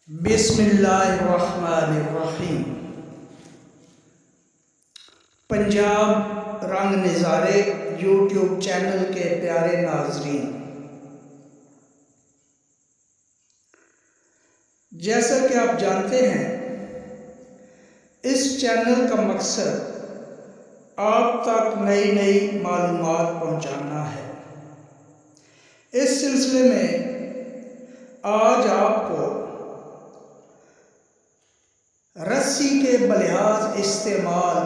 बिस्मिल्लाहिर्रहमानिर्रहीम। पंजाब रंग नज़ारे यूट्यूब चैनल के प्यारे नाजरीन, जैसा कि आप जानते हैं, इस चैनल का मकसद आप तक नई नई मालूमात पहुंचाना है। इस सिलसिले में आज आपको रस्सी के बलिहाज इस्तेमाल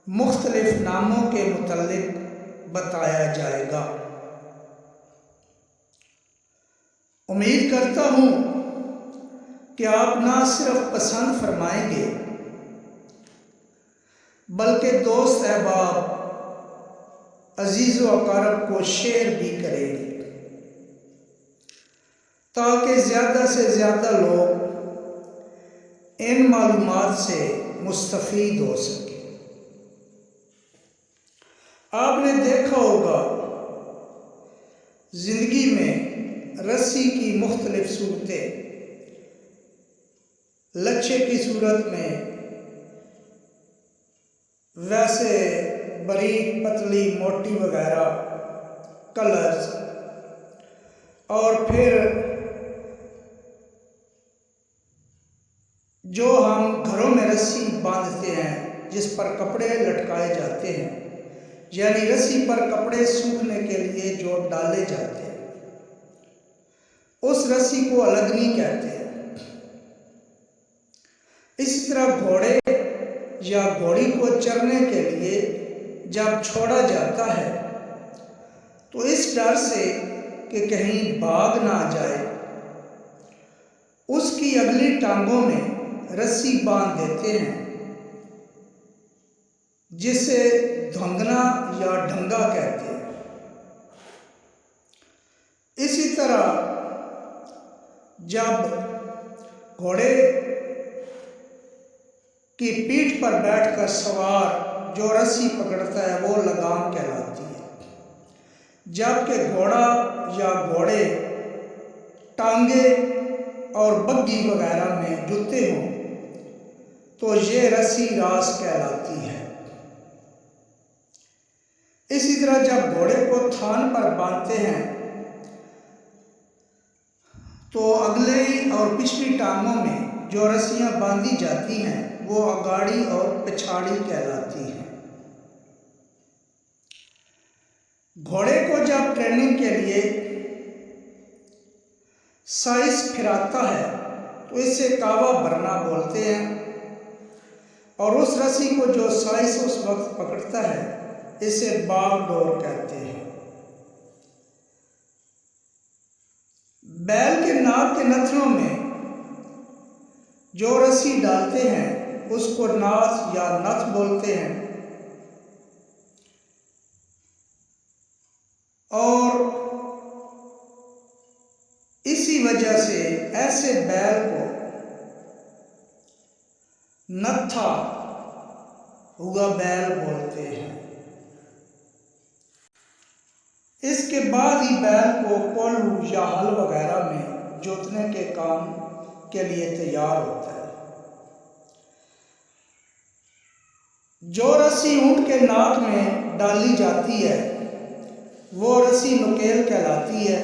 मुख्तलिफ नामों के मुतल्लिक बताया जाएगा। उम्मीद करता हूँ कि आप ना सिर्फ पसंद फरमाएंगे बल्कि दोस्त अहबाब अजीज़ व अकारब को शेयर भी करेंगे ताकि ज़्यादा से ज़्यादा लोग इन मालूमात से मुस्तफ़ीद हो सके। आपने देखा होगा ज़िंदगी में रस्सी की मुख्तलिफ सूरतें, लच्छे की सूरत में, वैसे बारीक पतली मोटी वगैरह कलर्स, और फिर जो हम घरों में रस्सी बांधते हैं जिस पर कपड़े लटकाए जाते हैं, यानी रस्सी पर कपड़े सूखने के लिए जो डाले जाते हैं, उस रस्सी को अलगनी कहते हैं। इसी तरह घोड़े या घोड़ी को चरने के लिए जब छोड़ा जाता है तो इस डर से कि कहीं भाग ना जाए, उसकी अगली टांगों में रस्सी बांध देते हैं जिसे धंगना या ढंगा कहते हैं। इसी तरह जब घोड़े की पीठ पर बैठकर सवार जो रस्सी पकड़ता है वो लगाम कहलाती है, जबकि घोड़ा या घोड़े टांगे और बग्गी वगैरह में जुते हों तो ये रस्सी रास कहलाती है। इसी तरह जब घोड़े को थान पर बांधते हैं तो अगले और पिछली टांगों में जो रस्सियां बांधी जाती हैं वो अगाड़ी और पिछाड़ी कहलाती हैं। घोड़े को जब ट्रेनिंग के लिए साइज फिराता है तो इसे कावा भरना बोलते हैं, और उस रस्सी को जो साइज उस वक्त पकड़ता है इसे बागडोर कहते हैं। बैल के नाक के नथनों में जो रस्सी डालते हैं उसको नाथ या नथ बोलते हैं, और इसी वजह से ऐसे बैल को नत्था हुआ बैल बोलते हैं। इसके बाद ही बैल को कोल्हू या हल वगैरह में जोतने के काम के लिए तैयार होता है। जो रस्सी ऊंट के नाक में डाली जाती है वो रस्सी नुकेल कहलाती है,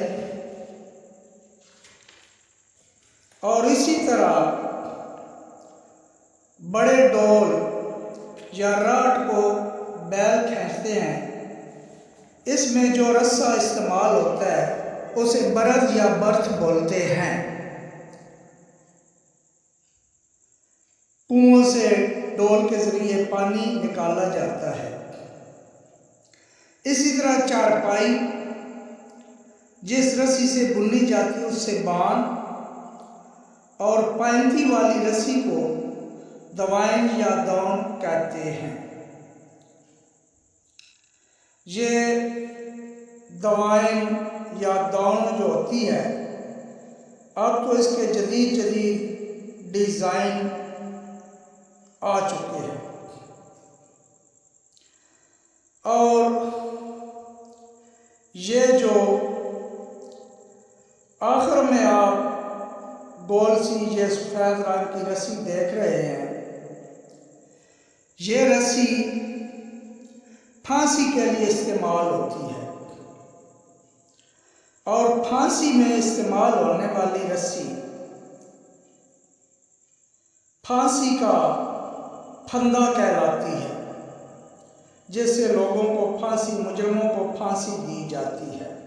और इसी तरह बड़े डोल या राट को बैल खींचते हैं, इसमें जो रस्सा इस्तेमाल होता है उसे बरद या बर्थ बोलते हैं। कुओं से डोल के जरिए पानी निकाला जाता है। इसी तरह चारपाई जिस रस्सी से बुनी जाती है उससे बान, और पैंती वाली रस्सी को दवाइन या दौन कहते हैं। ये दवाइन या दौन जो होती है अब तो इसके जदीद जदीद डिज़ाइन आ चुके हैं, और ये जो आखिर में आप गोल सी ये सफ़ेद रंग की रस्सी देख रहे हैं, ये रस्सी फांसी के लिए इस्तेमाल होती है और फांसी में इस्तेमाल होने वाली रस्सी फांसी का फंदा कहलाती है, जिससे लोगों को फांसी, मुजरिमों को फांसी दी जाती है।